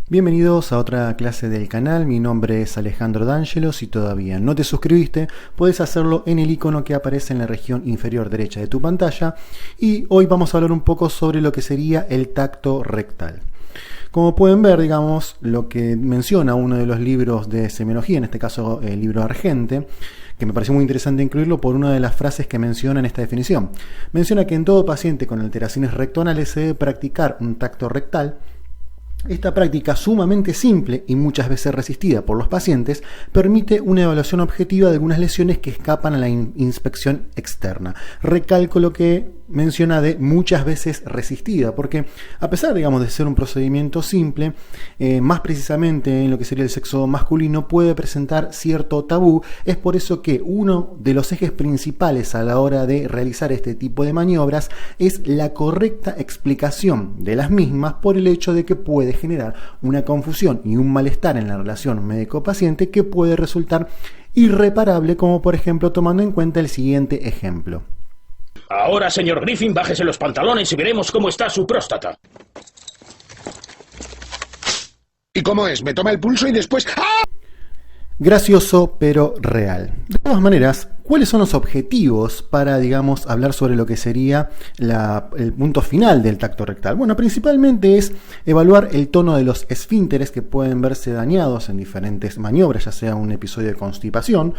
Bienvenidos a otra clase del canal. Mi nombre es Alejandro D'Angelo. Si todavía no te suscribiste, puedes hacerlo en el icono que aparece en la región inferior derecha de tu pantalla. Y hoy vamos a hablar un poco sobre lo que sería el tacto rectal. Como pueden ver, digamos, lo que menciona uno de los libros de semiología, en este caso el libro Argente, que me pareció muy interesante incluirlo por una de las frases que menciona en esta definición. Menciona que en todo paciente con alteraciones rectoanales se debe practicar un tacto rectal. Esta práctica sumamente simple y muchas veces resistida por los pacientes permite una evaluación objetiva de algunas lesiones que escapan a la inspección externa. Recalco lo que menciona de muchas veces resistida, porque a pesar, digamos, de ser un procedimiento simple, más precisamente en lo que sería el sexo masculino puede presentar cierto tabú. Es por eso que uno de los ejes principales a la hora de realizar este tipo de maniobras es la correcta explicación de las mismas, por el hecho de que puede generar una confusión y un malestar en la relación médico-paciente que puede resultar irreparable, como por ejemplo tomando en cuenta el siguiente ejemplo. Ahora, señor Griffin, bájese los pantalones y veremos cómo está su próstata. ¿Y cómo es? Me toma el pulso y después... ¡ah! Gracioso, pero real. De todas maneras, ¿cuáles son los objetivos para, digamos, hablar sobre lo que sería el punto final del tacto rectal? Bueno, principalmente es evaluar el tono de los esfínteres que pueden verse dañados en diferentes maniobras, ya sea un episodio de constipación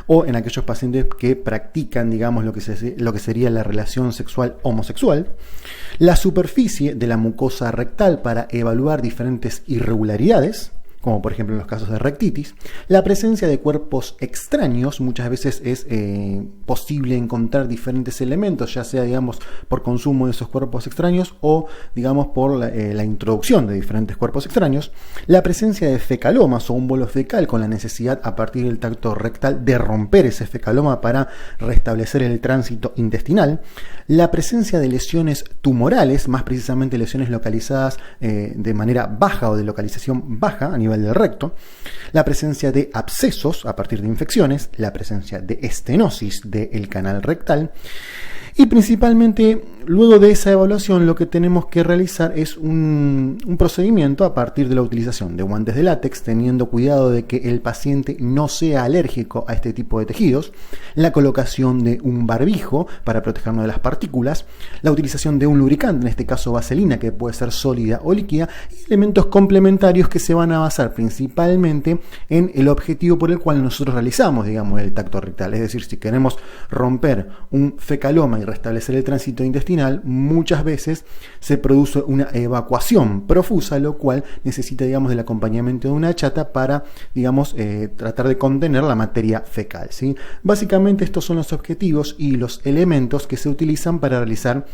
o en aquellos pacientes que practican, digamos, lo que sería la relación sexual homosexual. La superficie de la mucosa rectal para evaluar diferentes irregularidades, como por ejemplo en los casos de rectitis. La presencia de cuerpos extraños, muchas veces es posible encontrar diferentes elementos, ya sea, digamos, por consumo de esos cuerpos extraños o, digamos, por la introducción de diferentes cuerpos extraños. La presencia de fecalomas o un bolo fecal con la necesidad a partir del tacto rectal de romper ese fecaloma para restablecer el tránsito intestinal. La presencia de lesiones tumorales, más precisamente lesiones localizadas de manera baja o de localización baja a nivel del recto, la presencia de abscesos a partir de infecciones, la presencia de estenosis del canal rectal. Y principalmente, luego de esa evaluación, lo que tenemos que realizar es un procedimiento a partir de la utilización de guantes de látex, teniendo cuidado de que el paciente no sea alérgico a este tipo de tejidos, la colocación de un barbijo para protegernos de las partículas, la utilización de un lubricante, en este caso vaselina, que puede ser sólida o líquida, y elementos complementarios que se van a basar principalmente en el objetivo por el cual nosotros realizamos, digamos, el tacto rectal. Es decir, si queremos romper un fecaloma y restablecer el tránsito intestinal, muchas veces se produce una evacuación profusa, lo cual necesita, digamos, del acompañamiento de una chata para, digamos, tratar de contener la materia fecal, ¿sí? Básicamente estos son los objetivos y los elementos que se utilizan para realizar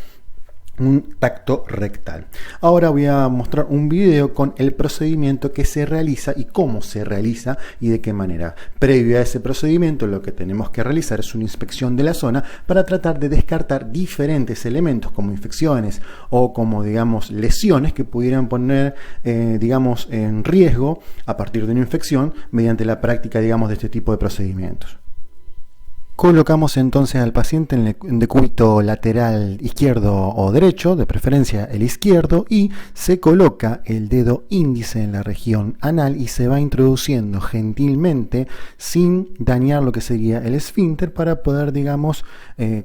un tacto rectal. Ahora voy a mostrar un video con el procedimiento que se realiza y cómo se realiza y de qué manera. Previo a ese procedimiento, lo que tenemos que realizar es una inspección de la zona para tratar de descartar diferentes elementos como infecciones o como, digamos, lesiones que pudieran poner, digamos, en riesgo a partir de una infección mediante la práctica, digamos, de este tipo de procedimientos. Colocamos entonces al paciente en el decúbito lateral izquierdo o derecho, de preferencia el izquierdo, y se coloca el dedo índice en la región anal y se va introduciendo gentilmente sin dañar lo que sería el esfínter para poder, digamos,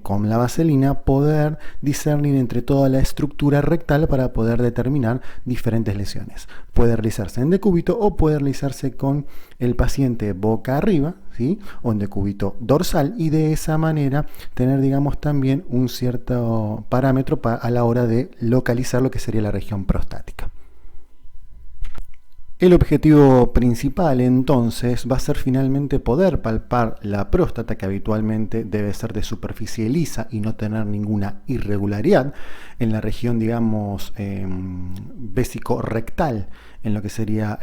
con la vaselina, poder discernir entre toda la estructura rectal para poder determinar diferentes lesiones. Puede realizarse en decúbito o puede realizarse con el paciente boca arriba, ¿sí? O en decúbito dorsal, y de esa manera tener, digamos, también un cierto parámetro a la hora de localizar lo que sería la región prostática. El objetivo principal entonces va a ser finalmente poder palpar la próstata, que habitualmente debe ser de superficie lisa y no tener ninguna irregularidad en la región, digamos, vésico-rectal, en lo que sería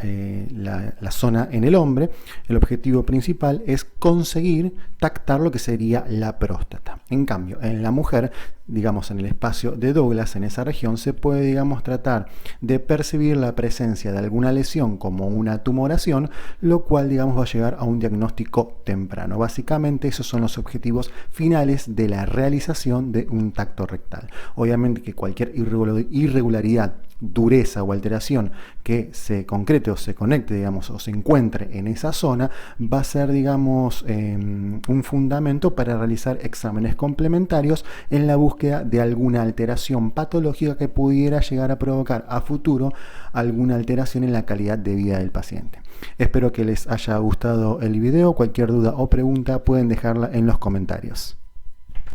la zona en el hombre. El objetivo principal es conseguir tactar lo que sería la próstata. En cambio, en la mujer, digamos, en el espacio de Douglas, en esa región, se puede, digamos, tratar de percibir la presencia de alguna lesión como una tumoración, lo cual, digamos, va a llegar a un diagnóstico temprano. Básicamente, esos son los objetivos finales de la realización de un tacto rectal. Obviamente que cualquier irregularidad dureza o alteración que se concrete o se conecte, digamos, o se encuentre en esa zona, va a ser, digamos, un fundamento para realizar exámenes complementarios en la búsqueda de alguna alteración patológica que pudiera llegar a provocar a futuro alguna alteración en la calidad de vida del paciente. Espero que les haya gustado el video. Cualquier duda o pregunta pueden dejarla en los comentarios.